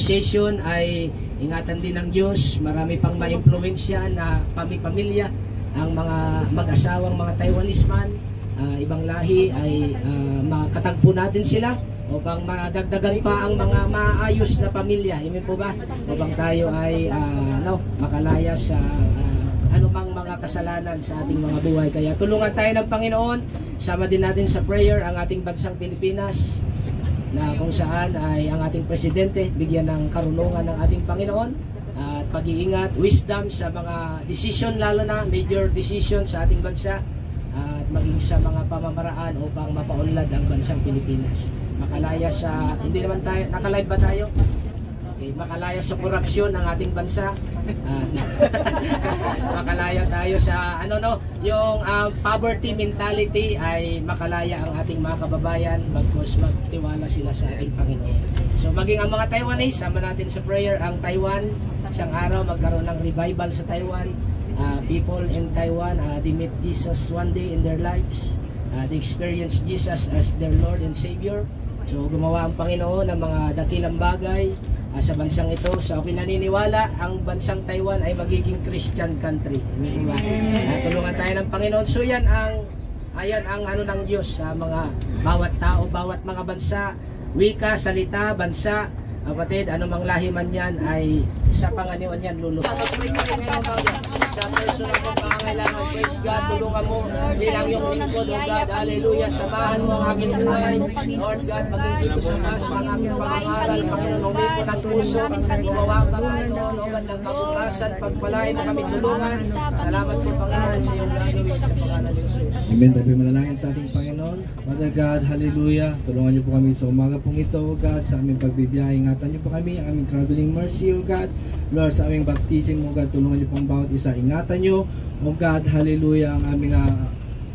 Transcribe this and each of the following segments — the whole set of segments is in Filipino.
association ay ingatan din ng Diyos. Marami pang ma-impluwensya na pamilya, ang mga mag-asawang mga Taiwanese man, ibang lahi ay makatagpo natin sila upang madagdagan pa ang mga maayos na pamilya. Amen po ba? Upang tayo ay makalaya sa anumang mga kasalanan sa ating mga buhay. Kaya tulungan tayo ng Panginoon. Sama din natin sa prayer ang ating bansang Pilipinas, na kung saan ay ang ating presidente bigyan ng karunungan ng ating Panginoon at pag-iingat, wisdom sa mga decision, lalo na major decision sa ating bansa, at maging sa mga pamamaraan upang mapaunlad ang bansang Pilipinas. Makalaya sa, hindi naman tayo, nakalive ba tayo? Okay, makalaya sa korupsyon ng ating bansa. Makalaya tayo sa yung poverty mentality, ay makalaya ang ating mga kababayan bagkus magtiwala sila sa ating Panginoon. So maging ang mga Taiwanese, sama natin sa prayer ang Taiwan. Isang araw magkaroon ng revival sa Taiwan. People in Taiwan, they meet Jesus one day in their lives. They experience Jesus as their Lord and Savior. So gumawa ang Panginoon ng mga dakilang bagay sa bansang ito. So ako'y naniniwala ang bansang Taiwan ay magiging Christian country. Tulungan tayo ng Panginoon. So yan ang ng Diyos sa mga bawat tao, bawat mga bansa, wika, salita, bansa. Kapatid, anumang lahi man yan ay sa panganiwan yan lulubog. Sa personal mo pangangailangan, praise God, tulungan mo bilang yung lingkod, O God, hallelujah, samahan mo ang aking buhay, Lord God, maging dito sa mas ang aking pangangaral, Panginoon, umil ko ng puso, gumawa ka, Panginoon, O God, ng kabukasan, pagpalain mo kami tulungan. Salamat po, Panginoon, sa iyong gagawin sa pangalan ni Jesus. Amen. Tayo manalangin sa ating Panginoon. Father God, hallelujah, tulungan niyo po kami sa umaga pong ito, O God, sa aming pagbibiyahe. Ingatan niyo po kami, ang aming traveling mercy, O God, Lord, sa aming baptism, O God, tulungan niyo po ang bawat isa. Ingatan nyo, O God, hallelujah, ang aming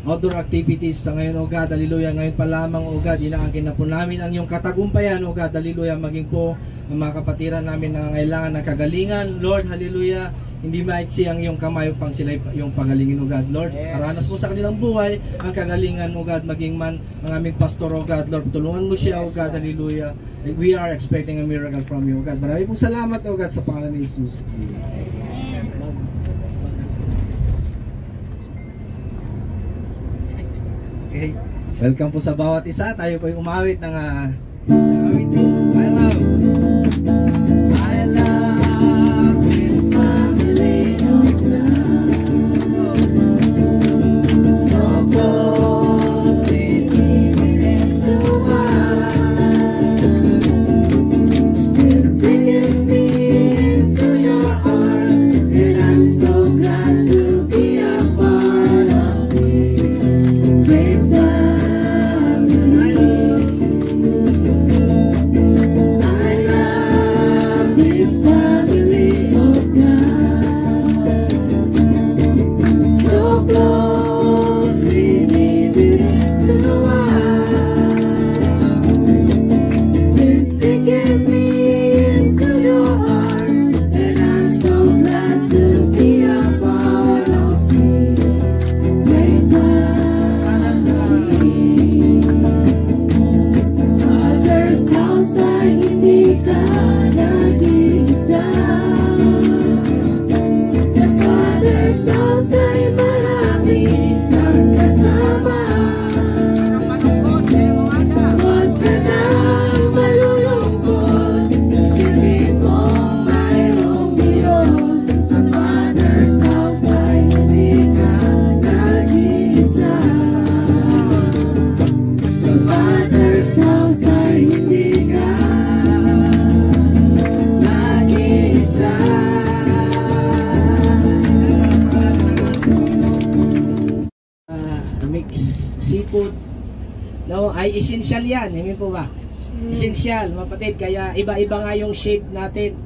outdoor activities sa ngayon, O God, hallelujah, ngayon pa lamang, O God, inaangkin na po namin ang iyong katagumpayan, O God, hallelujah, maging po ang mga kapatiran namin na ngailangan ng kagalingan, Lord, hallelujah, hindi maiksi ang iyong kamay upang sila yung pagalingin, O God, Lord, paranas po sa kanilang buhay ang kagalingan, O God, maging man ang aming pastor, O God, Lord, tulungan mo siya, O God, hallelujah, we are expecting a miracle from you, O God. Maraming pong salamat, O God, sa pangalan ni Jesus. Okay. Welcome po sa bawat isa. Tayo po yung umawit ng isang awitin. I love this family of love. So close, living into one. You've taken me into your heart, and I'm so glad to be a part of this. Seafood, no, ay essential yan, hindi po ba? Essential, mapatid, kaya iba-iba nga yung shape natin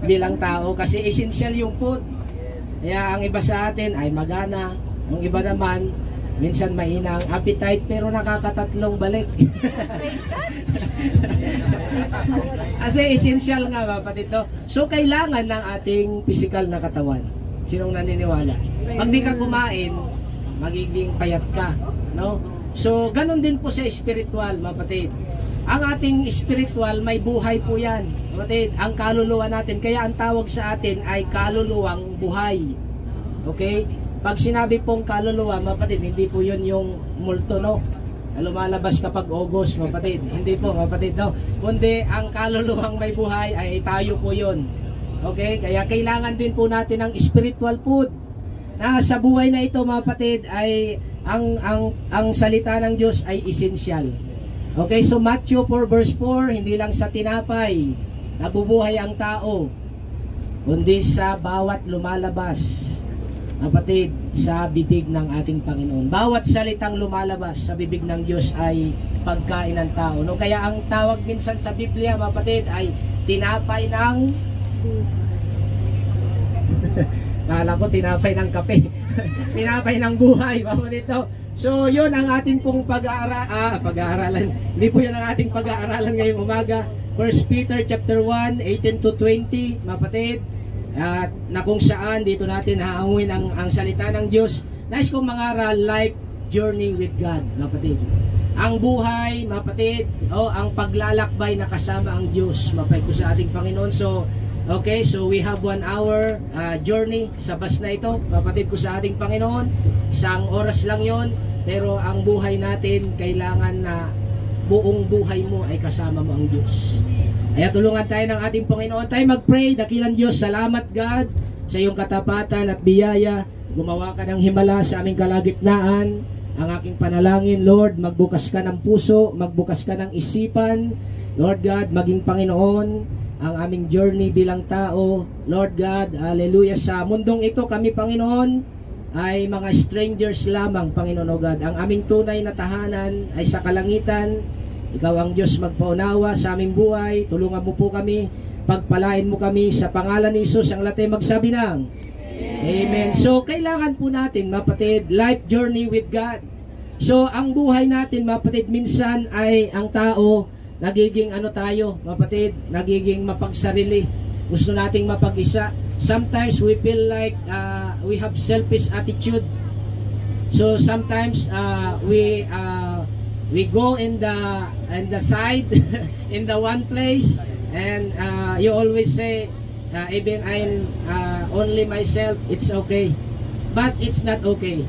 bilang tao kasi essential yung food. Kaya ang iba sa atin ay magana, ang iba naman minsan mahina ang appetite pero nakakatatlong balik. Kasi essential nga, mapatid, no? So kailangan ng ating physical na katawan. Sinong naniniwala? Pag di ka kumain, magiging payat ka, no? So ganun din po sa spiritual, mapatid. Ang ating spiritual, may buhay po yan. Kapatid, ang kaluluwa natin, kaya ang tawag sa atin ay kaluluwang buhay. Okay? Pag sinabi pong kaluluwa, mapatid, hindi po yun yung multo, no? Na lumalabas kapag August, mapatid. Hindi po, mapatid, no? Kundi ang kaluluwang may buhay ay tayo po yun. Okay? Kaya kailangan din po natin ng spiritual food. Na sa buhay na ito, mapatid, ay ang salita ng Diyos ay essential. Okay, so Matthew 4 verse 4, hindi lang sa tinapay nabubuhay ang tao, kundi sa bawat lumalabas, kapatid, sa bibig ng ating Panginoon. Bawat salitang lumalabas sa bibig ng Diyos ay pagkain ng tao. No? Kaya ang tawag minsan sa Biblia, kapatid, ay tinapay ng kala ko tinapay ng kape. Tinapay ng buhay, kapatid. So, yun ang ating pong pag-aaralan. Hindi po yun ang ating pag-aaralan ngayong umaga. 1 Peter chapter 1, 18 to 20, mapatid. At na kung saan dito natin hahanguin ang salita ng Diyos. Nais kong mangaral, life journey with God, mapatid. Ang buhay, mapatid, ang paglalakbay na kasama ang Diyos, mapatid ko sa ating Panginoon. So, okay, so we have 1 hour journey sa bus na ito, mapatid ko sa ating Panginoon. Isang oras lang yon, pero ang buhay natin, kailangan na buong buhay mo ay kasama mo ang Diyos. Kaya tulungan tayo ng ating Panginoon. Tayo mag-pray, dakilang Diyos, salamat God sa iyong katapatan at biyaya. Gumawa ka ng himala sa aming kalagitnaan. Ang aking panalangin, Lord, magbukas ka ng puso, magbukas ka ng isipan. Lord God, maging Panginoon, ang aming journey bilang tao. Lord God, hallelujah, sa mundong ito kami, Panginoon, ay mga strangers lamang, Panginoon o God. Ang aming tunay na tahanan ay sa kalangitan. Ikaw ang Diyos magpaunawa sa aming buhay. Tulungan mo po kami, pagpalain mo kami sa pangalan ni Jesus. Ang lahat ay magsabi ng Amen. So, kailangan po natin, mapatid, life journey with God. So, ang buhay natin, mapatid, minsan ay ang tao, nagiging tayo, mapatid, nagiging mapagsarili. Gusto nating mapag-isa. Sometimes we feel like we have selfish attitude. So sometimes we go in the side in the one place, and you always say, even I'm only myself, it's okay. But it's not okay.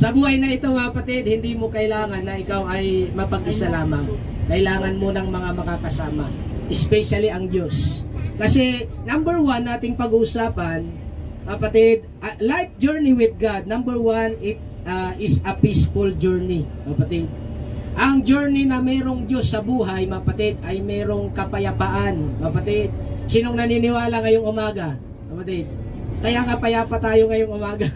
Sa buhay na ito, mga kapatid, hindi mo kailangan na ikaw ay mapag-isa lamang. Kailangan mo ng mga makakasama, especially ang Diyos. Kasi number 1 nating pag-uusapan, kapatid, life journey with God. Number 1, it is a peaceful journey, kapatid. Ang journey na merong Diyos sa buhay, kapatid, ay merong kapayapaan, kapatid. Sinong naniniwala ngayong umaga, kapatid? Kaya nga payapa tayo ngayong umaga.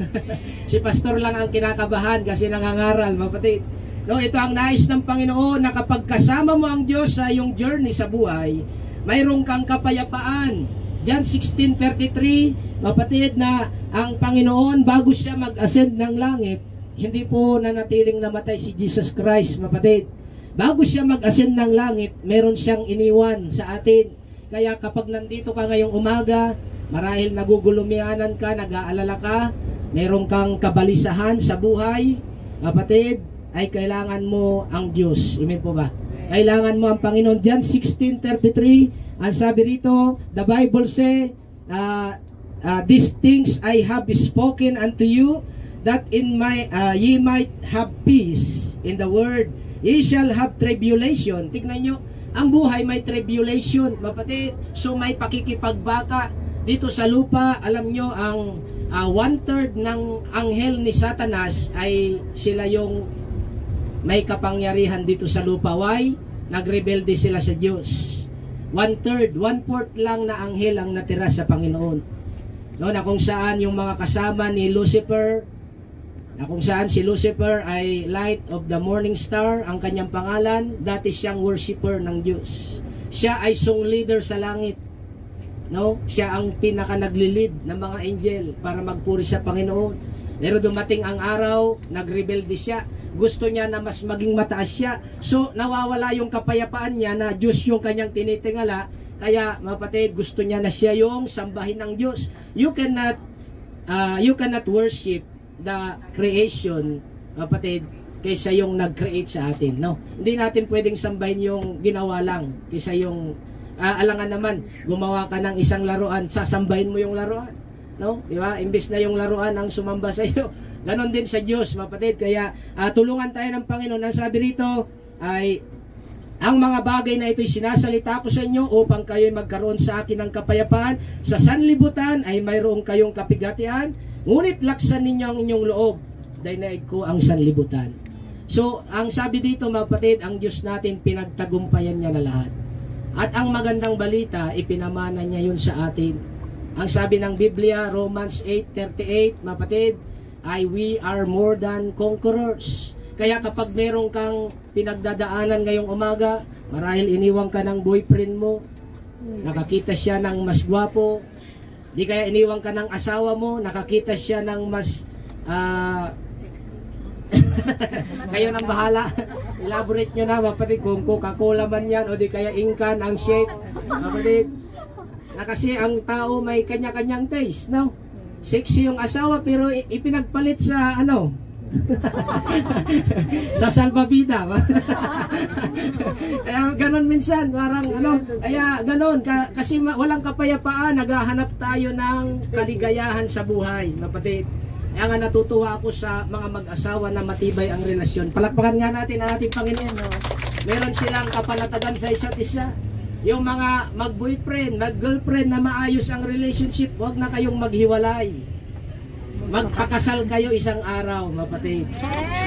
Si pastor lang ang kinakabahan kasi nangangaral, kapatid. No, ito ang nais ng Panginoon na kapag kasama mo ang Diyos sa iyong journey sa buhay, mayroong kang kapayapaan. John 16:33, mapatid, na ang Panginoon bago siya mag-ascend ng langit, hindi po nanatiling namatay si Jesus Christ, mapatid. Bago siya mag-ascend ng langit, meron siyang iniwan sa atin. Kaya kapag nandito ka ngayong umaga, marahil nagugulumianan ka, nag-aalala ka, meron kang kabalisahan sa buhay, mapatid, ay kailangan mo ang Diyos. Amen po ba? Kailangan mo ang Panginoon. John 16:33, ang sabi rito, the Bible say, these things I have spoken unto you, that in my ye might have peace. In the word, ye shall have tribulation. Tignan nyo, ang buhay may tribulation, mapatid. So may pakikipagbaka dito sa lupa. Alam nyo, ang 1/3 ng anghel ni Satanas ay sila yung may kapangyarihan dito sa lupa. Why? Nagrebelde sila sa Diyos. 1/3, 1/4 lang na anghel ang natira sa Panginoon. No, na kung saan yung mga kasama ni Lucifer, na kung saan si Lucifer ay light of the morning star, ang kanyang pangalan, dati siyang worshipper ng Diyos. Siya ay song leader sa langit. No? Siya ang pinaka naglilid ng mga angel para magpuri sa Panginoon. Pero dumating ang araw, nagrebelde siya. Gusto niya na mas maging mataas siya. So, nawawala yung kapayapaan niya na Diyos yung kanyang tinitingala. Kaya, mapatid, gusto niya na siya yung sambahin ng Diyos. You cannot worship the creation, mapatid. kaysa yung nag-create sa atin, no? Hindi natin pwedeng sambahin yung ginawa lang kaysa yung alangan naman gumawa ka ng isang laruan, sasambahin mo yung laruan, no? Di ba? Imbes na yung laruan ang sumamba sa iyo, ganon din sa Diyos, mapatid. Kaya tulungan tayo ng Panginoon. Ang sabi rito ay, ang mga bagay na ito'y sinasalita ko sa inyo upang kayo'y magkaroon sa akin ng kapayapaan. Sa sanlibutan ay mayroong kayong kapigatian, ngunit laksan ninyo ang inyong loob, dahil ko ang sanlibutan. So, ang sabi dito, mapatid, ang Diyos natin, pinagtagumpayan niya na lahat. At ang magandang balita, ipinamana niya yun sa atin. Ang sabi ng Biblia, Romans 8:38, mapatid, ay we are more than conquerors. Kaya kapag meron kang pinagdadaanan ngayong umaga, marahil iniwang ka ng boyfriend mo, nakakita siya ng mas gwapo, di kaya iniwang ka ng asawa mo, nakakita siya ng mas kayo nang bahala. Elaborate nyo na, mapatid, kung Coca-Cola man yan o di kaya Incan ang shape, mapatid, na kasi ang tao may kanya-kanyang taste, no? Sexy yung asawa pero ipinagpalit sa ano sa salbabida. Kaya ganon minsan, parang ano, kaya ganon kasi walang kapayapaan, naghahanap tayo ng kaligayahan sa buhay, mapatid. Kaya nga natutuwa ako sa mga mag-asawa na matibay ang relasyon. Palakpakan nga natin ang ating Panginoon, no? Meron silang kapanatagan sa isa't isa. Yung mga mag-boyfriend, mag-girlfriend na maayos ang relationship, huwag na kayong maghiwalay. Magpakasal kayo isang araw, mapatid.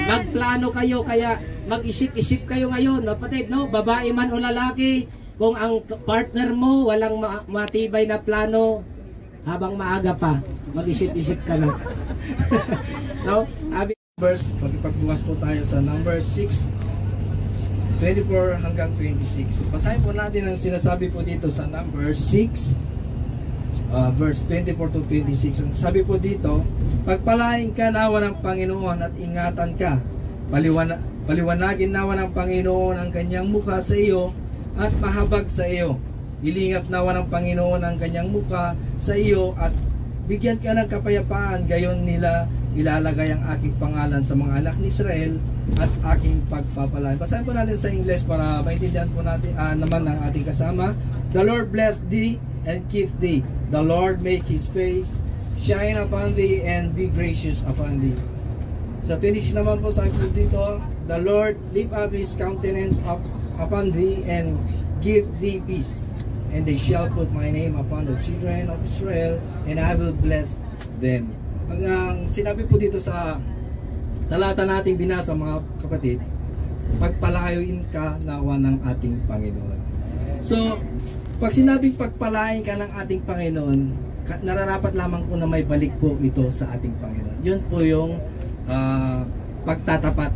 Magplano kayo, kaya mag-isip-isip kayo ngayon, mapatid, no? Babae man o lalaki, kung ang partner mo walang matibay na plano, habang maaga pa, mag-isip-isip ka na. No? Verse, pagbukas po tayo sa number 6, 24 hanggang 26. Basahin po natin ang sinasabi po dito sa number 6, verse 24 to 26. Ang sabi po dito, pagpalain ka nawa ng Panginoon at ingatan ka. Paliwanagin nawa ng Panginoon ang kanyang mukha sa iyo at mahabag sa iyo. Ilingap nawa ng Panginoon ang kanyang mukha sa iyo at bigyan ka ng kapayapaan, gayon nila ilalagay ang aking pangalan sa mga anak ni Israel at aking pagpapalaan. Basahin po natin sa English para maintindihan po natin naman ng ating kasama. The Lord bless thee and keep thee. The Lord make His face shine upon thee and be gracious upon thee. Sa 26 naman po sabi po dito, the Lord lift up His countenance upon thee and give thee peace. And they shall put my name upon the children of Israel, and I will bless them. Ang sinabi po dito sa talata nating binasa, mga kapatid, pagpalain ka nawa ng ating Panginoon. So, pag sinabing pagpalain ka ng ating Panginoon, nararapat lamang po na may balik po ito sa ating Panginoon. Yun po yung pagtatapat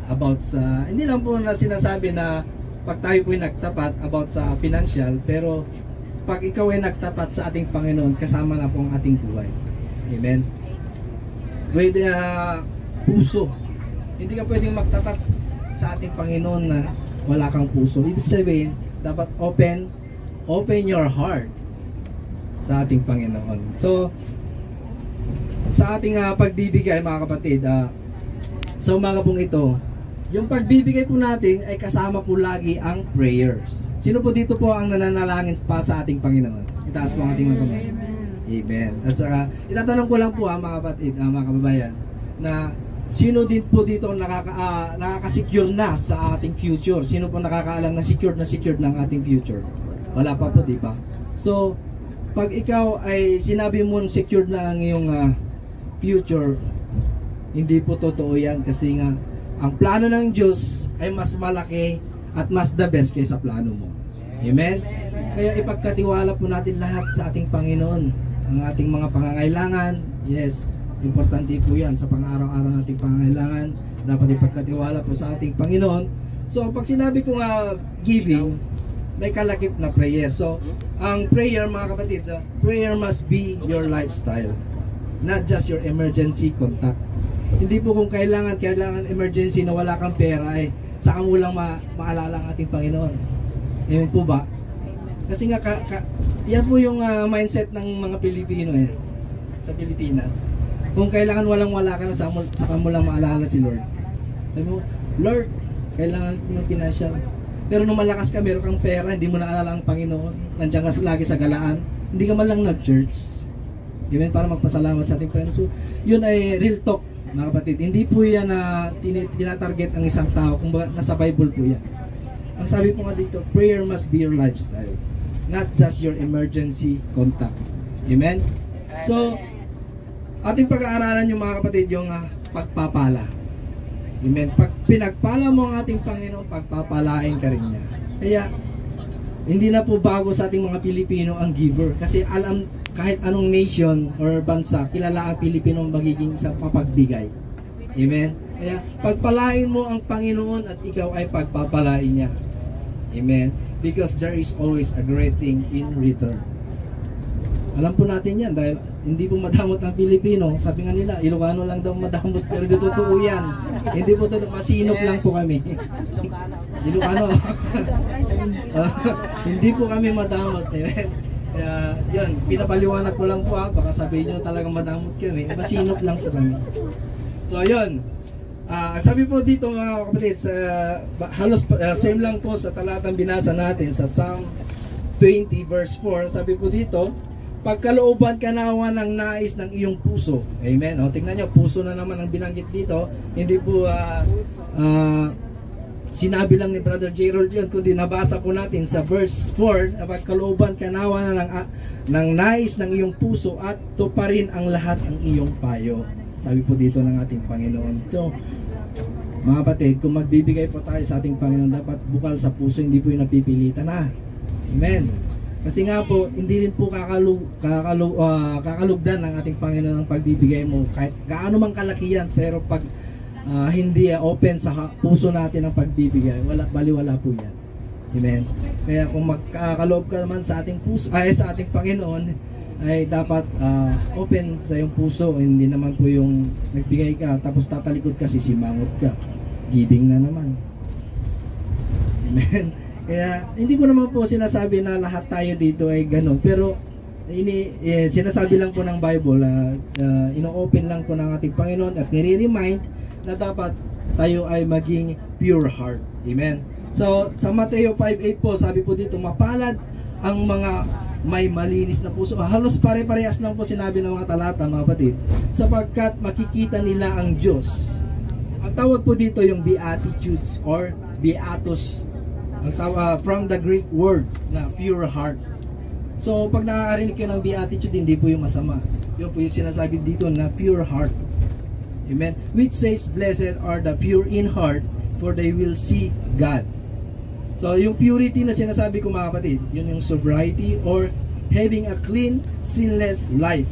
about sa, hindi lang po na sinasabi na pag tayo po ay nagtapat about sa financial, pero pag ikaw ay nagtapat sa ating Panginoon, kasama na po ang ating buhay. Amen? With puso. Hindi ka pwedeng magtapat sa ating Panginoon na wala kang puso. Ibig sabihin, dapat open your heart sa ating Panginoon. So, sa ating pagbibigay, mga kapatid, sa umaga pong ito, yung pagbibigay po natin ay kasama po lagi ang prayers. Sino po dito po ang nananalangin pa sa ating Panginoon? Itaas po ang ating mga kamay. Amen. At saka, itatanong ko lang po mga kapatid, mga kababayan, na sino din po dito nakaka-secure na sa ating future? Sino po nakakaalam na secured ng ating future? Wala pa po, di ba? So, pag ikaw ay sinabi mo secured na ang iyong future, hindi po totoo yan kasi nga ang plano ng Diyos ay mas malaki at mas the best kaysa plano mo. Amen? Kaya ipagkatiwala po natin lahat sa ating Panginoon. Ang ating mga pangangailangan, yes, importante po yan sa pang-araw-araw nating pangangailangan. Dapat ipagkatiwala po sa ating Panginoon. So, pag sinabi ko giving, may kalakip na prayer. So, ang prayer, mga kapatid, prayer must be your lifestyle. Not just your emergency contact. Hindi po kung kailangan emergency na wala kang pera ay saka mo lang maalala ang ating Panginoon. Amen po ba? Kasi nga yan po yung mindset ng mga Pilipino sa Pilipinas. Kung kailangan wala ka na saka mo lang maalala si Lord. Sabi mo, Lord, kailangan ng financial. Pero nung malakas ka, meron kang pera, hindi mo naalala ang Panginoon, nandiyan ka lagi sa galaan, hindi ka man lang nag-church. Amen, para magpasalamat sa ating Panginoon. So, yun ay real talk, mga kapatid. Hindi po yan na tinatarget ang isang tao, kung nasa Bible po yan. Ang sabi po nga dito, prayer must be your lifestyle, not just your emergency contact. Amen? So, ating pag-aaralan yung mga kapatid, yung pagpapala. Amen? Pag pinagpala mo ang ating Panginoon, pagpapalain ka rin niya. Kaya, hindi na po bago sa ating mga Pilipino ang giver. Kasi alam, kahit anong nation or bansa, kilala ang Pilipino magiging sa papagbigay. Amen? Kaya, pagpalain mo ang Panginoon at ikaw ay pagpapalain niya. Amen? Because there is always a great thing in return. Alam po natin yan dahil hindi po madamot ang Pilipino. Sabi nga nila, Ilocano lang daw madamot, pero di totoo yan. Hindi po totoo, masinop lang po kami. Ilocano. Hindi po kami madamot. Kaya yun, pinapaliwanag ko lang po baka sabihin nyo talagang madamot kami. Masinop lang po kami. So yun, sabi po dito mga kapatid, halos same lang po sa talatang binasa natin sa Psalm 20 verse 4. Sabi po dito, pagkalooban ka nawa ng nais ng iyong puso. Amen. O, tingnan nyo, puso na naman ang binanggit dito. Hindi po sinabi lang ni Brother Gerald yun, kundi nabasa po natin sa verse 4, pagkalooban ka nawa na ng nais ng iyong puso at tuparin ang lahat ng iyong payo. Sabi po dito ng ating Panginoon. Ito, mga kapatid, kung magbibigay po tayo sa ating Panginoon, dapat bukal sa puso, hindi po yung napipilitan na. Amen. Kasi nga po, hindi rin po kakalugdan ng ating Panginoon ang pagbibigay mo. Kahit gaano mang kalaki yan, pero pag hindi open sa puso natin ang pagbibigay, baliwala po yan. Amen. Kaya kung magkakaloob ka naman sa ating puso, sa ating Panginoon, ay dapat open sa iyong puso. Hindi naman po yung nagbigay ka, tapos tatalikod ka, sisimangot ka. Giving na naman. Amen. Kaya hindi ko naman po sinasabi na lahat tayo dito ay gano'n, pero sinasabi lang po ng Bible, ino-open lang po ng ating Panginoon at nire-remind na dapat tayo ay maging pure heart. Amen. So sa Mateo 5:8 po, sabi po dito, mapalad ang mga may malinis na puso. Halos pare-parehas lang po sinabi ng mga talata, mga kapatid, sapagkat makikita nila ang Diyos. Ang tawag po dito yung beatitudes or beatus. Ang from the Greek word na pure heart. So pag nakakarinig kayo ng beatitude, hindi po yung masama. Yun po yung sinasabi dito na pure heart. Amen. Which says, blessed are the pure in heart, for they will see God. So yung purity na sinasabi ko, mga kapatid, yun yung sobriety or having a clean, sinless life.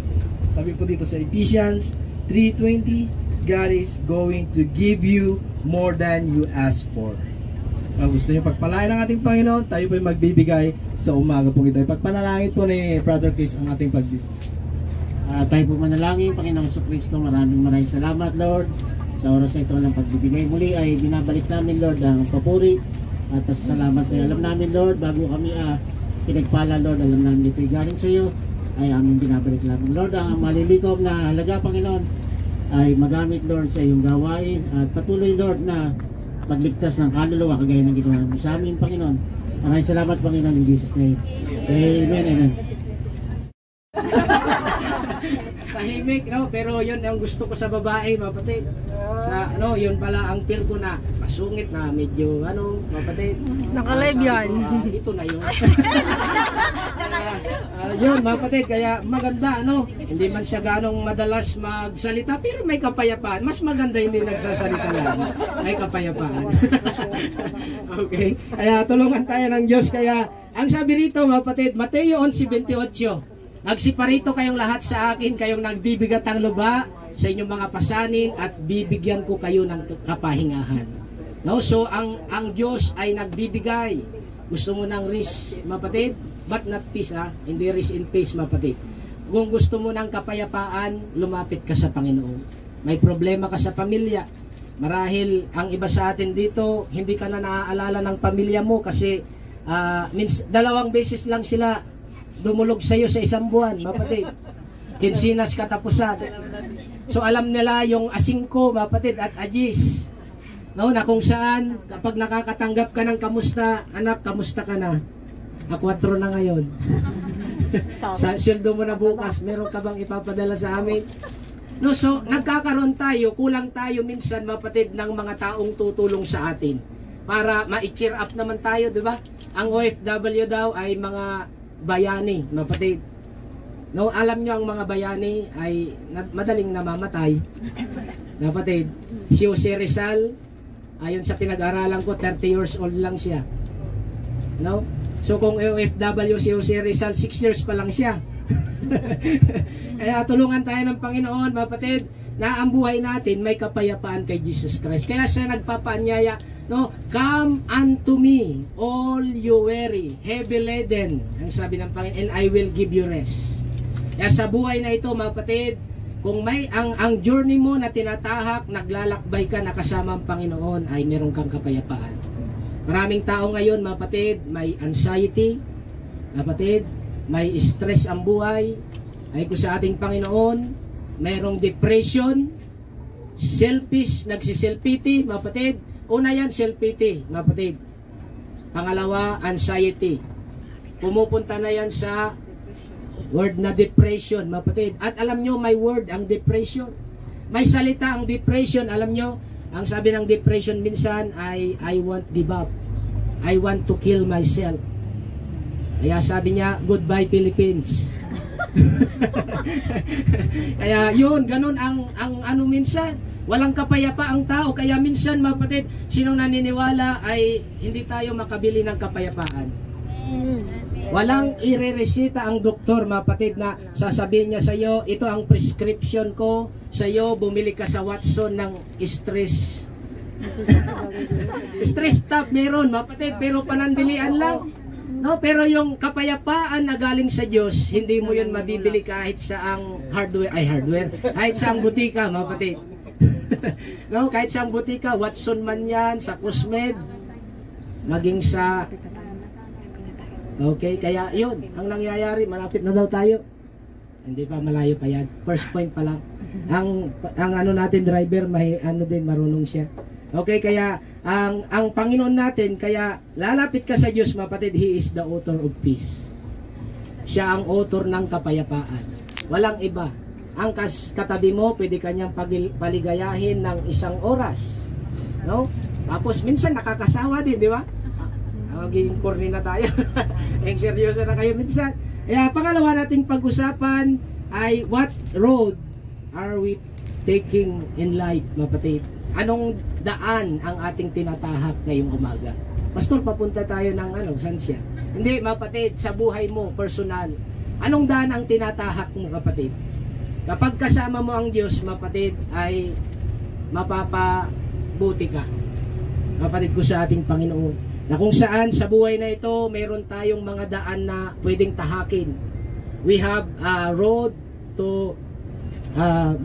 Sabi po dito sa Ephesians 3:20, God is going to give you more than you ask for. Gusto nyo pagpalain ng ating Panginoon, tayo po ay magbibigay sa umaga pong ito. Pagpanalangin po ni Brother Chris ang ating pagbibigay. Tayo po manalangin, Panginoong Kristo, maraming salamat, Lord, sa oras na ito ng pagbibigay. Muli ay binabalik namin, Lord, ang papuri at salamat sa iyo. Alam namin, Lord, bago kami pinagpala, Lord, alam namin ito'y galing sa iyo, ay aming binabalik namin. Lord, ang malilikom na halaga, Panginoon, ay magamit, Lord, sa iyong gawain at patuloy, Lord, na pagligtas ng kaluluwa kagaya ng ginawa mo sa amin, Panginoon. Maraming salamat, Panginoon, in Jesus' name. Amen, amen. Tahimik, no? Pero yun ang gusto ko sa babae, mapatid. Sa yun pala ang feel ko na masungit na medyo mapatid. Naka-live yan. Ito na yun. Yun, mapatid, kaya maganda, hindi man siya ganong madalas magsalita, pero may kapayapaan. Mas maganda hindi nagsasalita lang. May kapayapaan. Okay. Kaya tulungan tayo ng Diyos. Kaya ang sabi rito, mapatid, Mateo 11:28, nagsiparito kayong lahat sa akin, kayong nagbibigatang luba sa inyong mga pasanin at bibigyan ko kayo ng kapahingahan. No? So, ang Diyos ay nagbibigay. Gusto mo ng rest, mapatid? But not peace, Hindi rest in peace, mapatid. Kung gusto mo ng kapayapaan, lumapit ka sa Panginoon. May problema ka sa pamilya. Marahil, ang iba sa atin dito, hindi ka na naaalala ng pamilya mo kasi 2 beses lang sila dumulog sa iyo sa isang buwan, mapatid. Kinsinas katapusan. So alam nila yung asingko, mapatid, at ajis. No, na kung saan kapag nakakatanggap ka ng kamusta, anak, kamusta ka na? A4 na ngayon. Sa sweldo mo na bukas, meron ka bang ipapadala sa amin? No, so nagkakaroon tayo, kulang tayo minsan mapatid ng mga taong tutulong sa atin para ma-cheer up naman tayo, di ba? Ang OFW daw ay mga bayani, mapatid. No, alam nyo ang mga bayani ay madaling namamatay. Mapatid, si Jose Rizal, ayon sa pinag-aralan ko, 30 years old lang siya. No? So kung OFW si Jose Rizal, 6 years pa lang siya. Kaya tulungan tayo ng Panginoon, mapatid, na ang buhay natin may kapayapaan kay Jesus Christ. Kaya siya nagpapaanyaya, no, come unto me, all you weary, heavy laden, ang sabi ng Panginoon, and I will give you rest. Kaya sa buhay na ito, mapatid, kung may ang journey mo na tinatahak, naglalakbay ka na kasama ang Panginoon, ay meron kang kapayapaan. Maraming tao ngayon, mapatid, may anxiety, mapatid, may stress ang buhay, ay kung sa ating Panginoon, mayroong depression, selfish, nagsiself-pity, mapatid. Una yan, self-pity, mapatid. Pangalawa, anxiety. Pumupunta na yan sa word na depression, mapatid. At alam nyo, may word ang depression. May salita ang depression, alam nyo. Ang sabi ng depression minsan ay, I want give up. I want to kill myself. Kaya sabi niya, goodbye Philippines. Kaya yun, ganun ang ano minsan. Walang kapayapa ang tao. Kaya minsan, mapatid, sinong naniniwala ay hindi tayo makabili ng kapayapaan. Walang ireresita ang doktor, mapatid, na sasabihin niya sa iyo, ito ang prescription ko sa iyo, bumili ka sa Watson ng stress. Stress stop meron, mapatid, pero panandilian lang. No, pero yung kapayapaan na galing sa Diyos, hindi mo yun mabibili kahit sa ang hardware, kahit sa ang butika, mapatid. No, kahit sa ang butika, Watson man yan, sa Cosmed, maging sa okay, kaya yun, ang nangyayari, malapit na daw tayo. Hindi pa, malayo pa yan. First point pa lang. Ang ano natin, driver, marunong siya. Okay, kaya ang Panginoon natin, kaya lalapit ka sa Diyos, mapatid, He is the author of peace. Siya ang author ng kapayapaan. Walang iba. Ang katabi mo, pwede kanyang paligayahin ng 1 oras. No? Tapos minsan nakakasawa din, di ba? Magiging corny na tayo. Ang seryoso na kayo minsan. Kaya pangalawa nating pag-usapan ay what road are we taking in life, mapatid? Anong daan ang ating tinatahak ngayong umaga? Pastor, papunta tayo ng saan siya? Hindi, mapatid, sa buhay mo, personal. Anong daan ang tinatahak mo, kapatid? Kapag kasama mo ang Diyos, mapatid, ay mapapabuti ka. Mapatid ko sa ating Panginoon. Na kung saan sa buhay na ito, mayroon tayong mga daan na pwedeng tahakin. We have a road to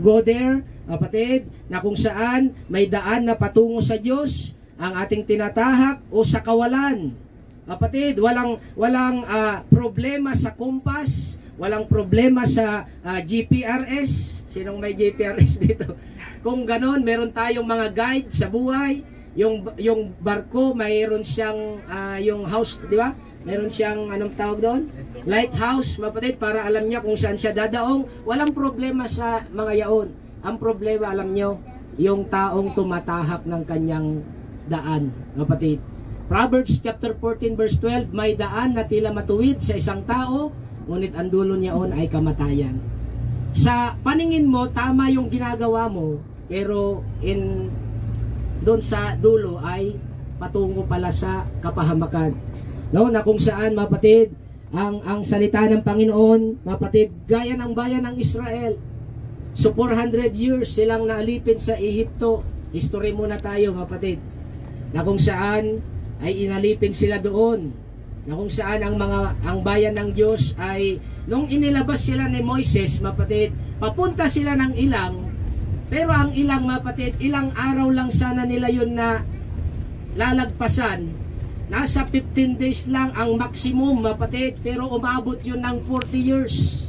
go there, kapatid, na kung saan may daan na patungo sa Diyos, ang ating tinatahak o sa kawalan. Kapatid, walang problema sa kompas, walang problema sa GPRS. Sinong may GPRS dito? Kung ganon, meron tayong mga guide sa buhay. Yung barko, mayroon siyang yung house, di ba? Meron siyang anong tawag doon? Lighthouse, mapatid, para alam niya kung saan siya dadaong. Walang problema sa mga yaon. Ang problema, alam niyo, yung taong tumatahak ng kanyang daan, mapatid. Proverbs chapter 14 verse 12, may daan na tila matuwid sa isang tao, ngunit ang dulo niyaon ay kamatayan. Sa paningin mo, tama yung ginagawa mo, pero doon sa dulo ay patungo pala sa kapahamakan. No, na kung saan, mapatid, ang salita ng Panginoon, mapatid, gaya ng bayan ng Israel. So 400 years silang naalipin sa Ehipto. History muna tayo, mapatid. Na kung saan ay inalipin sila doon. Na kung saan ang bayan ng Diyos ay nung inilabas sila ni Moises, mapatid, papunta sila ng ilang. Pero ang ilang, mapatid, ilang araw lang sana nila yun na lalagpasan. Nasa 15 days lang ang maximum, mapatid, pero umabot yun ng 40 years.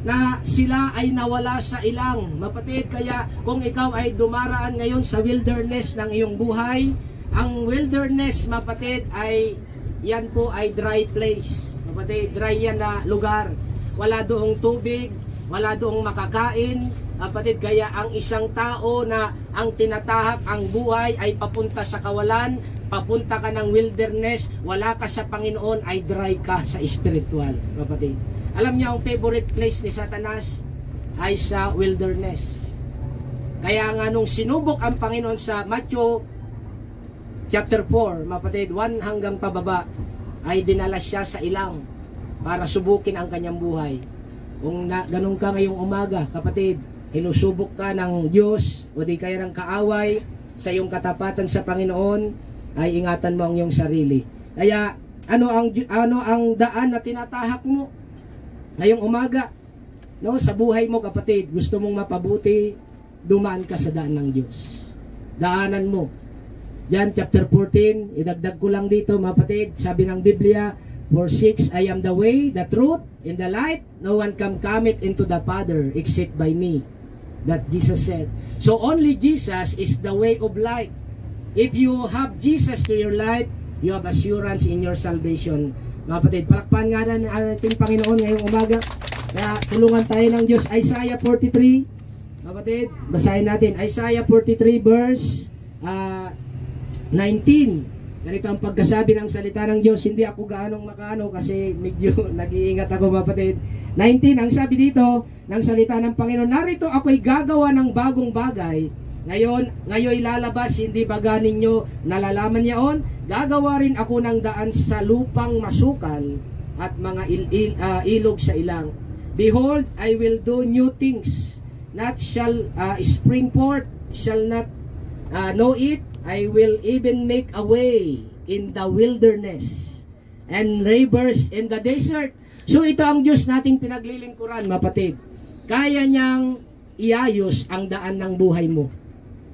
na sila ay nawala sa ilang. Mapatid, kaya kung ikaw ay dumaraan ngayon sa wilderness ng iyong buhay, ang wilderness, mapatid, ay yan po ay dry place. Mapatid, dry yan na lugar. Wala doong tubig, wala doong makakain. Mapatid, kaya ang isang tao na ang tinatahak ang buhay ay papunta sa kawalan, papunta ka ng wilderness, wala ka sa Panginoon, ay dry ka sa spiritual. Mapatid, alam niyo ang favorite place ni Satanas ay sa wilderness. Kaya nga nung sinubok ang Panginoon sa Matthew chapter 4, mapatid, 1 hanggang pababa, ay dinala siya sa ilang para subukin ang kanyang buhay. Kung ganun ka ngayong umaga, kapatid, hinusubok ka ng Diyos o di kaya ng kaaway sa iyong katapatan sa Panginoon, ay ingatan mo ang iyong sarili. Kaya ano ang daan na tinatahak mo ngayong umaga, no, sa buhay mo, kapatid? Gusto mong mapabuti, dumaan ka sa daan ng Diyos. Daanan mo. John chapter 14, idagdag ko lang dito, mapatid, sabi ng Biblia, for 6, I am the way, the truth, and the life. No one can come into the Father except by me. That Jesus said. So only Jesus is the way of life. If you have Jesus to your life, you have assurance in your salvation. Mga kapatid, palakpan nga na ating Panginoon ngayong umaga. Kaya tulungan tayo ng Diyos. Isaiah 43. Mga kapatid, basahin natin. Isaiah 43 verse 19. Ganito ang pagkasabi ng salita ng Diyos. Hindi ako gaanong makaano kasi medyo nag-iingat ako, mga kapatid. 19, ang sabi dito ng salita ng Panginoon, narito ako'y gagawa ng bagong bagay. Ngayon lalabas, hindi ba ninyo nalalaman niyaon? Gagawa rin ako ng daan sa lupang masukal at mga ilog sa ilang. Behold, I will do new things. Not shall spring forth, shall not know it. I will even make a way in the wilderness and rivers in the desert. So ito ang Diyos nating pinaglilingkuran, mapatid. Kaya niyang iayos ang daan ng buhay mo.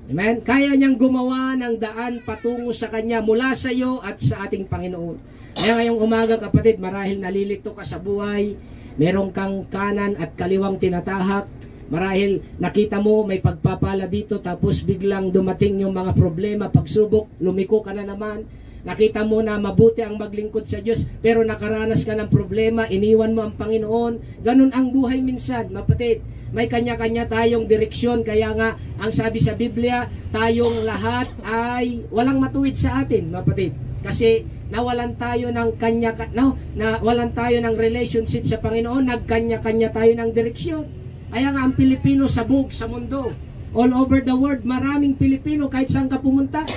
Amen? Kaya niyang gumawa ng daan patungo sa Kanya mula sa iyo at sa ating Panginoon. Kaya ngayong umaga, kapatid, marahil nalilito ka sa buhay, meron kang kanan at kaliwang tinatahak, marahil nakita mo may pagpapala dito, tapos biglang dumating yung mga problema, pagsubok, lumiko ka na naman. Nakita mo na mabuti ang maglingkod sa Diyos, pero nakaranas ka ng problema, iniwan mo ang Panginoon. Ganun ang buhay minsan, mapatid. May kanya-kanya tayong direksyon, kaya nga ang sabi sa Biblia, tayong lahat ay walang matuwid sa atin, mapatid. Kasi nawalan tayo ng nawalan tayo ng relationship sa Panginoon, nagkanya-kanya tayo ng direksyon. Kaya nga ang Pilipino sabog sa mundo. All over the world, maraming Pilipino kahit saan ka pumunta.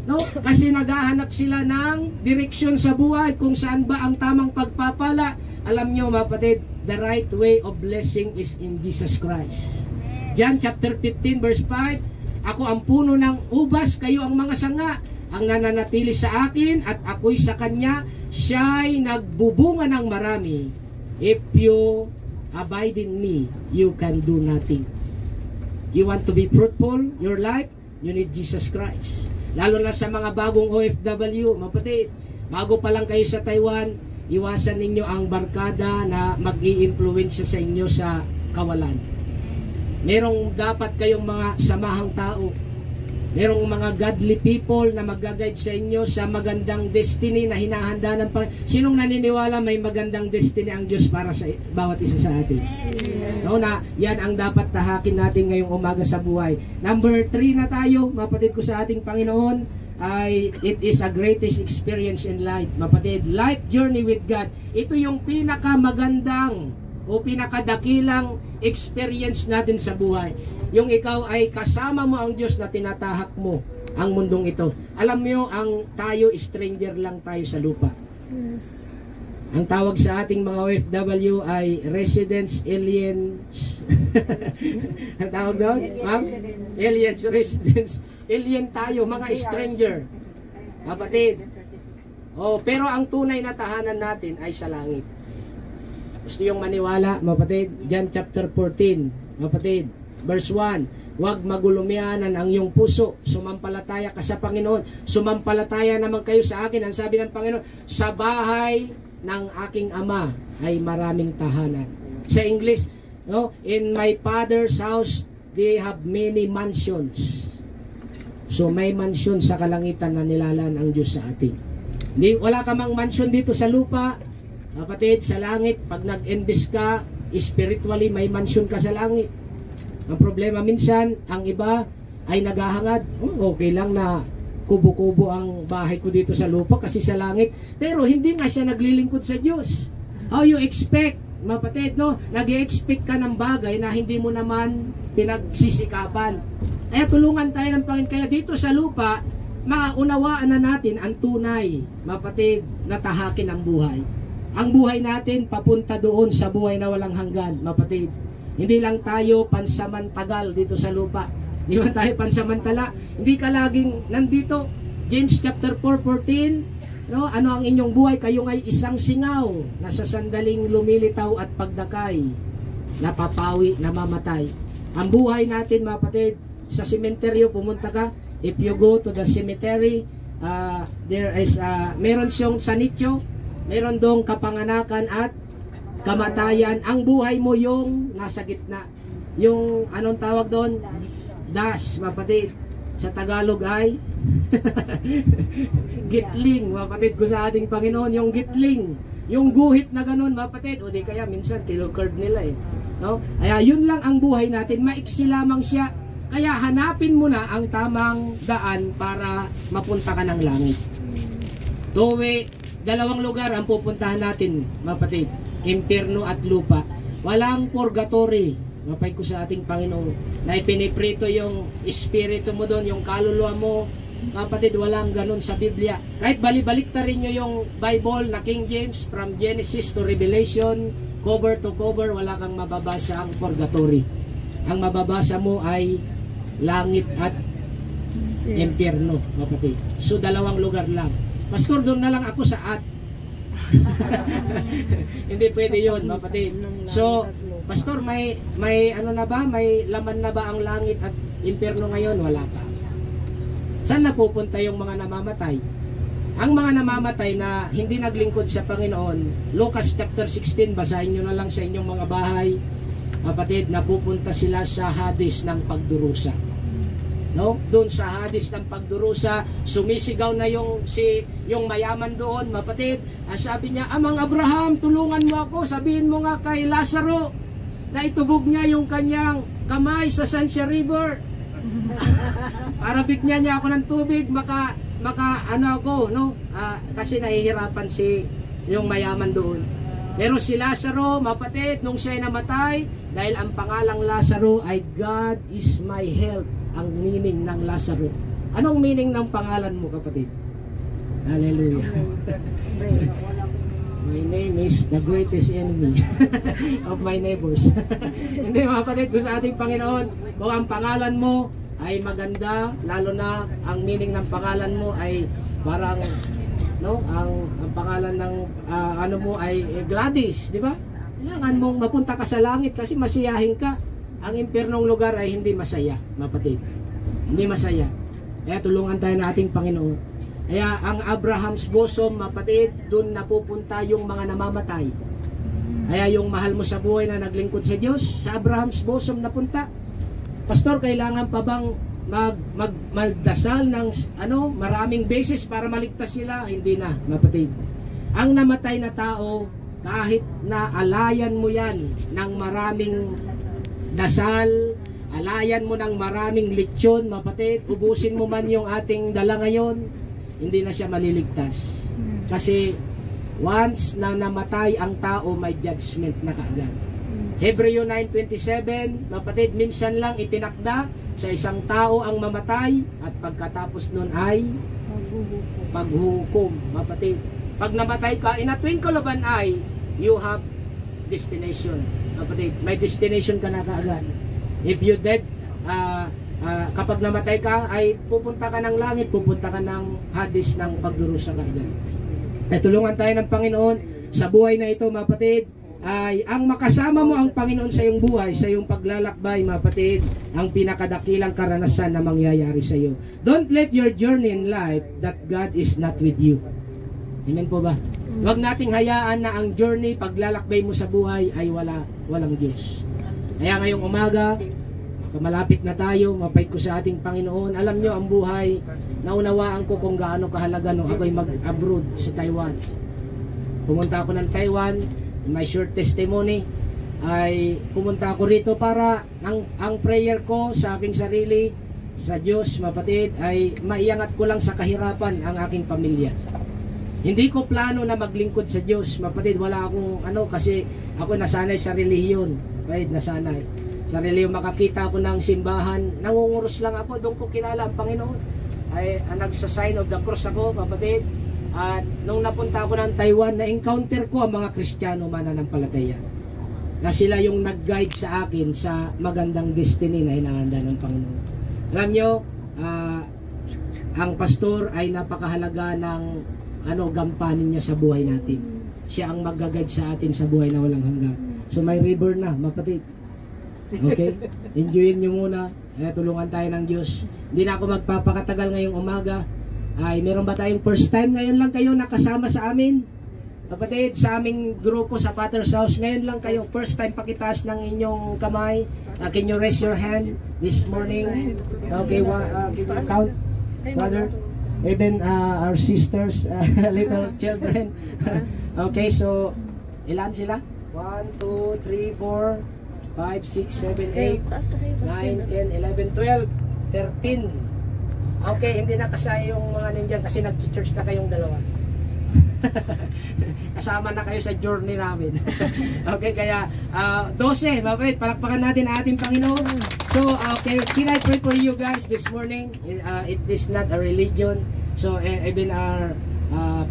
No? Kasi naghahanap sila ng direksyon sa buhay, kung saan ba ang tamang pagpapala. Alam nyo, mapatid, the right way of blessing is in Jesus Christ. John chapter 15 verse 5, ako ang puno ng ubas, kayo ang mga sanga. Ang nananatili sa akin at ako'y sa kanya, siya'y nagbubunga ng marami. If you abide in me, you can do nothing. You want to be fruitful, your life, you need Jesus Christ. Lalo na sa mga bagong OFW, mapatid, bago pa lang kayo sa Taiwan, iwasan ninyo ang barkada na mag-i-influensya sa inyo sa kawalan. Merong dapat kayong mga samahang tao. Merong mga godly people na mag-guide sa inyo sa magandang destiny na hinahanda ng Panginoon. Sinong naniniwala may magandang destiny ang Diyos para sa bawat isa sa atin? No, na yan ang dapat tahakin natin ngayong umaga sa buhay. Number 3 na tayo, mapatid ko sa ating Panginoon, ay it is a greatest experience in life. Mapatid, life journey with God. Ito yung pinakamagandang o pinakadakilang experience natin sa buhay. Yung ikaw ay kasama mo ang Diyos na tinatahak mo ang mundong ito. Alam mo, ang tayo, stranger lang tayo sa lupa. Yes. Ang tawag sa ating mga OFW ay residents, aliens. Ang tawag doon? Aliens, residents. Alien tayo, mga stranger. Kapatid. Oh, pero ang tunay na tahanan natin ay sa langit. Gusto yung maniwala, mapatid? John chapter 14, mapatid, verse 1, huwag magulumianan ang iyong puso, sumampalataya ka sa Panginoon, sumampalataya naman kayo sa akin. Ang sabi ng Panginoon, sa bahay ng aking Ama ay maraming tahanan. Sa English, No? In my Father's house, they have many mansions. So may mansion sa kalangitan na nilalaan ang Diyos sa atin. Wala ka mang mansion dito sa lupa, kapatid, sa langit. Pag nag-invest ka, spiritually, may mansion ka sa langit. Ang problema minsan, ang iba ay naghahangad. Okay lang na kubo-kubo ang bahay ko dito sa lupa kasi sa langit. Pero hindi nga siya naglilingkod sa Diyos. How you expect, mapatid, no? Nag-expect ka ng bagay na hindi mo naman pinagsisikapan. Kaya tulungan tayo ng Panginoon. Kaya dito sa lupa, maunawaan na natin ang tunay, mapatid, na tahakin ang buhay. Ang buhay natin papunta doon sa buhay na walang hanggan, mapatid. Hindi lang tayo pansamantagal dito sa lupa. Hindi man tayo pansamantala. Hindi ka laging nandito. James chapter 4:14, no? Ano ang inyong buhay? Kayo ay isang singaw na sa sandaling lumilitaw at pagdakay, napapawi, namamatay. Ang buhay natin, mapatid, sa sementeryo, pumunta ka. If you go to the cemetery, there is, meron siyang sanityo, meron dong kapanganakan at kamatayan. Ang buhay mo yung nasa gitna. Yung, anong tawag doon? Das, mapatid. Sa Tagalog ay gitling, mapatid ko sa ating Panginoon, yung gitling. Yung guhit na ganun, mapatid. O di kaya minsan, tilo-curve nila eh. No? Kaya yun lang ang buhay natin. Maiksi lamang siya. Kaya hanapin mo na ang tamang daan para mapunta ka ng langit. Dalawang lugar ang pupuntahan natin, mapatid. Impierno at lupa. Walang purgatory, mapay ko sa ating Panginoon, na ipiniprito yung espiritu mo doon, yung kaluluwa mo. Mapatid, walang ganun sa Biblia. Kahit balibalik ta rin nyo yung Bible na King James, from Genesis to Revelation, cover to cover, wala kang mababasa ang purgatory. Ang mababasa mo ay langit at impyerno, mapatid. So dalawang lugar lang. Pastor, doon na lang ako sa at. Hindi pwede yun, mapatid. So, Pastor, may ano na ba? May laman na ba ang langit at impyerno ngayon? Wala pa. Saan napupunta yung mga namamatay? Ang mga namamatay na hindi naglingkod sa Panginoon, Lucas chapter 16, basahin nyo na lang sa inyong mga bahay, kapatid, napupunta sila sa Hades ng pagdurusa. No? Doon sa Hades ng pagdurusa, sumisigaw na yung mayaman doon, mapatid. Sabi niya, Amang Abraham, tulungan mo ako. Sabihin mo nga kay Lazaro na itubog niya yung kanyang kamay sa Sancha River. Para bigyan niya ako ng tubig, maka ano ako, no? Kasi nahihirapan yung mayaman doon. Pero si Lazaro, mapatid, nung siya'y namatay, dahil ang pangalang Lazaro ay God is my help, ang meaning ng Lazaro. Anong meaning ng pangalan mo, kapatid? Hallelujah. My name is the greatest enemy of my neighbors. Hindi, mapatid, ko sa ating Panginoon, kung ang pangalan mo ay maganda, lalo na ang meaning ng pangalan mo ay parang, no, ang pangalan ng ano mo ay Gladys, di ba? Kailangan mong mapunta ka sa langit kasi masiyahin ka. Ang impyernong lugar ay hindi masaya, mapatid. Hindi masaya. Kaya tulungan tayo ng ating Panginoon. Kaya ang Abraham's bosom, mapatid, doon napupunta yung mga namamatay. Kaya yung mahal mo sa buhay na naglingkod sa Diyos, sa Abraham's bosom napunta. Pastor, kailangan pa bang magdasal ng maraming beses para maligtas sila? Hindi na, mapatid. Ang namatay na tao, kahit na alayan mo yan ng maraming dasal, alayan mo ng maraming leksyon, mapatid, ubusin mo man yung ating dala ngayon, hindi na siya maliligtas. Kasi once na namatay ang tao, may judgment na kaagad. Hebreo 9:27, mapatid, minsan lang itinakda sa isang tao ang mamatay at pagkatapos nun ay paghuhukom, mapatid. Pag namatay ka, in a twinkle of an eye, you have destination, mapatid. May destination ka na kaagad. If you dead, kapag namatay ka, ay pupunta ka ng langit, pupunta ka ng Hades ng pagdurusa kaagad. Tulungan tayo ng Panginoon sa buhay na ito, mapatid. Ay ang makasama mo ang Panginoon sa iyong buhay, sa iyong paglalakbay, mapatid, ang pinakadakilang karanasan na mangyayari sa iyo. Don't let your journey in life that God is not with you. Amen po ba? Huwag nating hayaan na ang journey, paglalakbay mo sa buhay ay walang Diyos. Kaya ngayong umaga, malapit na tayo, mapait ko sa ating Panginoon. Alam nyo, ang buhay, naunawaan ko kung gaano kahalaga nung ako'y mag-abroad sa Taiwan. Pumunta ako ng Taiwan, my short testimony, ay pumunta ako rito para ang prayer ko sa aking sarili, sa Diyos, mapatid, ay maiangat ko lang sa kahirapan ang aking pamilya. Hindi ko plano na maglingkod sa Diyos, mapatid, wala akong kasi ako nasanay sa relihiyon, right, nasanay. Sa relihiyon, makakita ako ng simbahan, nangunguros lang ako, doon ko kilala ang Panginoon. Ay nagsa-sign of the cross ako, mapatid. At nung napunta ako ng Taiwan, na-encounter ko ang mga Kristiyano mananampalataya. Na sila yung nag-guide sa akin sa magandang destiny na hinahanda ng Panginoon. Alam nyo, ang pastor ay napakahalaga ng gampanin niya sa buhay natin. Siya ang mag-guide sa atin sa buhay na walang hanggan. So may river na, mapatid. Okay? Enjoyin nyo muna. Tulungan tayo ng Diyos. Hindi na ako magpapakatagal ngayong umaga. Ay, meron ba tayong first time ngayon lang kayo nakasama sa amin? Kapatid, sa aming grupo sa Father's House, ngayon lang kayo, first time pakitaas ng inyong kamay. Can you raise your hand this morning? Okay, can you count, brother? Even our sisters, little children. Okay, so, ilan sila? 1, 2, 3, 4, 5, 6, 7, 8, 9, 10, 11, 12, 13. Okay, hindi na kasaya yung mga nindiyan kasi nag-church na kayong dalawa. Kasama na kayo sa journey namin. Okay, kaya 12, mabait, palakpakan natin ang ating Panginoon. So, okay, can I pray for you guys this morning? It is not a religion. So, even our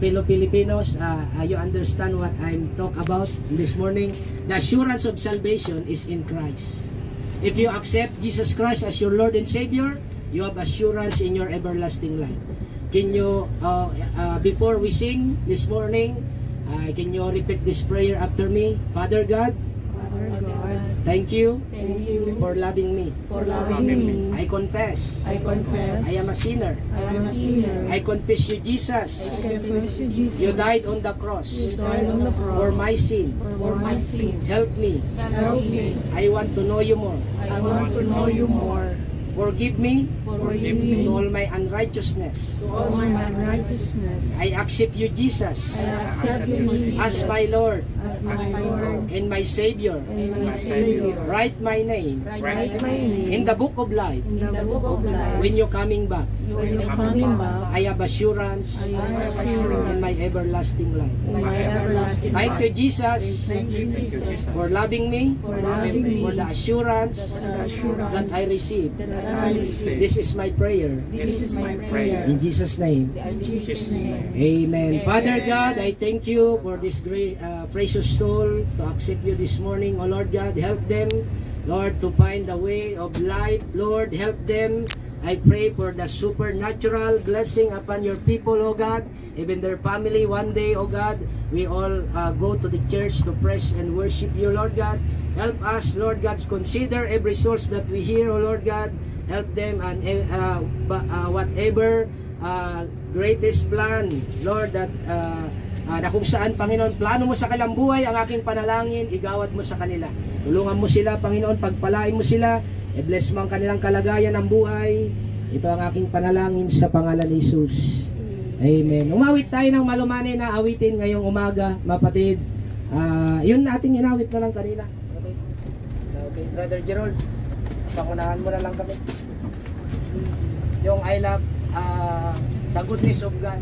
fellow Filipinos, you understand what I'm talking about this morning. The assurance of salvation is in Christ. If you accept Jesus Christ as your Lord and Savior, you have assurance in your everlasting life. Can you, before we sing this morning, can you repeat this prayer after me? Father God, thank you for loving me. I confess I am a sinner. I confess you, Jesus. You died on the cross for my sin. Help me. I want to know you more. Forgive me to all my unrighteousness. I accept you, Jesus, as my Lord and my Savior. Write my name in the book of life. When you're coming back, I have assurance in my everlasting life. Thank you, Jesus, for loving me, for the assurance that I received. This is my prayer. In Jesus' name. Amen. Father God, I thank you for this great precious soul to accept you this morning. Oh Lord God, help them, Lord, to find the way of life. Lord, help them. I pray for the supernatural blessing upon your people, oh God, even their family. One day, oh God, we all go to the church to praise and worship you, Lord God. Help us, Lord God, consider every source that we hear, oh Lord God. Help them and whatever greatest plan, Lord, that na kung saan, Panginoon, plano mo sa kanilang buhay, ang aking panalangin, igawad mo sa kanila. Tulungan mo sila, Panginoon, pagpalain mo sila, i-bless mo ang kanilang kalagayan ng buhay. Ito ang aking panalangin sa pangalan ni Jesus. Amen. Umawit tayo ng malumanay na awitin ngayong umaga, mapatid. Yun nating inawit na lang kanina. Okay, Brother Gerald, pangunahan mo na lang kami. Yung I love the goodness of God.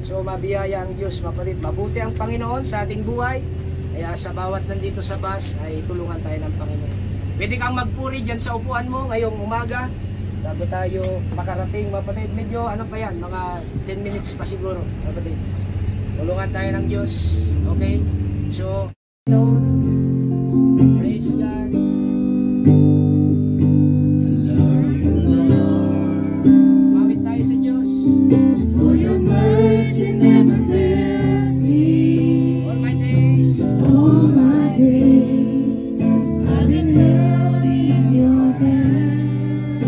So mabiyaya ang Diyos, mapatid. Mabuti ang Panginoon sa ating buhay. Kaya sa bawat nandito sa bus ay tulungan tayo ng Panginoon. Pwede kang magpuri dyan sa upuan mo ngayong umaga bago tayo makarating, mapatid. Medyo pa yan, mga 10 minutes pa siguro, mapatid. Tulungan tayo ng Diyos. Okay? So, praise God. Mawit tayo sa Diyos. For your mercy never fails me. All my days, I've been held in your hand.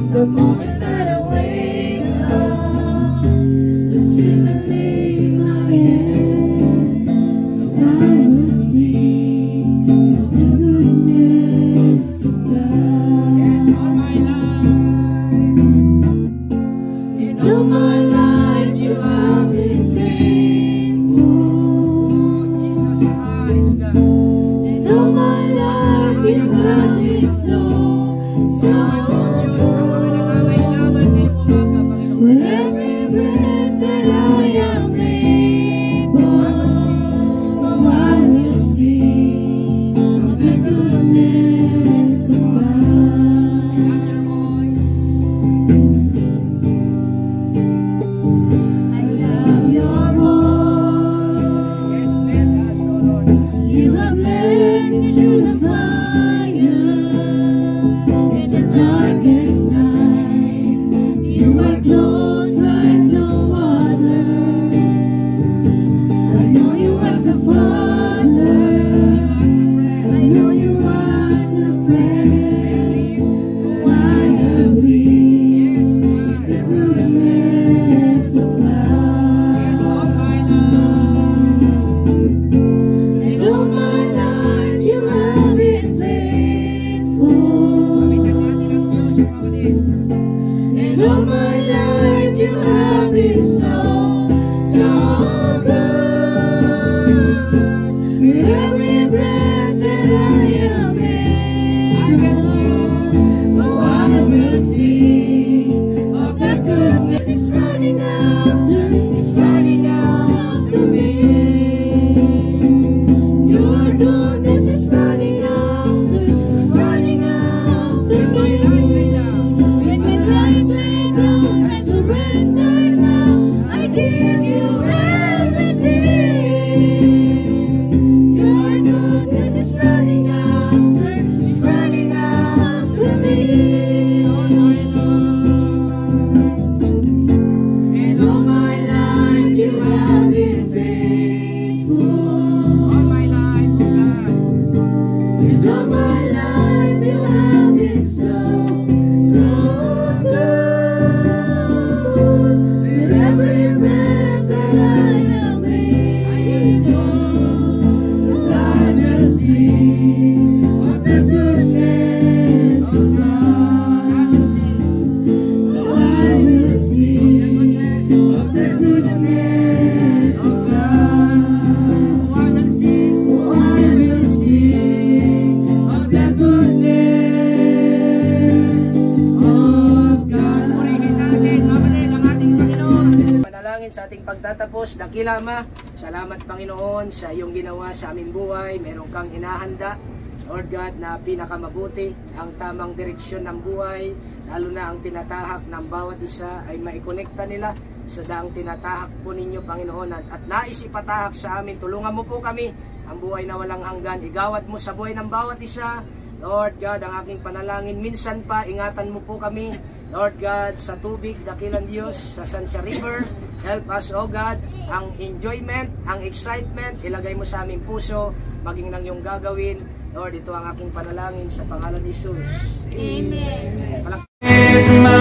The moment that I wake up, the till I lay my head, I will Father, I know you are so friend. Why have we the goodness of God? And all my life you have been faithful. And all my life you have been so good. With every breath that I am able, oh, I will sing of the goodness is running after me. Your goodness is running after me. When my life lays down, I surrender now. I give you everything. Your goodness is running after me. And all my life you have been faithful. And all my life you have been so good. With every breath that I am able, I will sing of the goodness of God. Oh, I will sing of the goodness of God. Oh, I will sing of the goodness of God. Purihin natin, mamanin ang ating Panginoon. Panalangin sa ating pagtatapos. Dakila Ama, salamat Panginoon sa iyong ginawa sa aming buhay. Meron kang inahanda, Lord God, na pinakamabuti, ang tamang direksyon ng buhay, lalo na ang tinatahak ng bawat isa ay maikonekta nila sa daang tinatahak po ninyo, Panginoon, at nais ipatahak sa amin. Tulungan mo po kami, ang buhay na walang hanggan. Igawad mo sa buhay ng bawat isa, Lord God, ang aking panalangin. Minsan pa, ingatan mo po kami, Lord God, sa tubig, dakilang Diyos, sa Sansya River. Help us, O God, ang enjoyment, ang excitement, ilagay mo sa aming puso, maging nang iyong gagawin. Lord, ito ang aking panalangin sa pangalan ni Jesus. Amen. Palak- Is my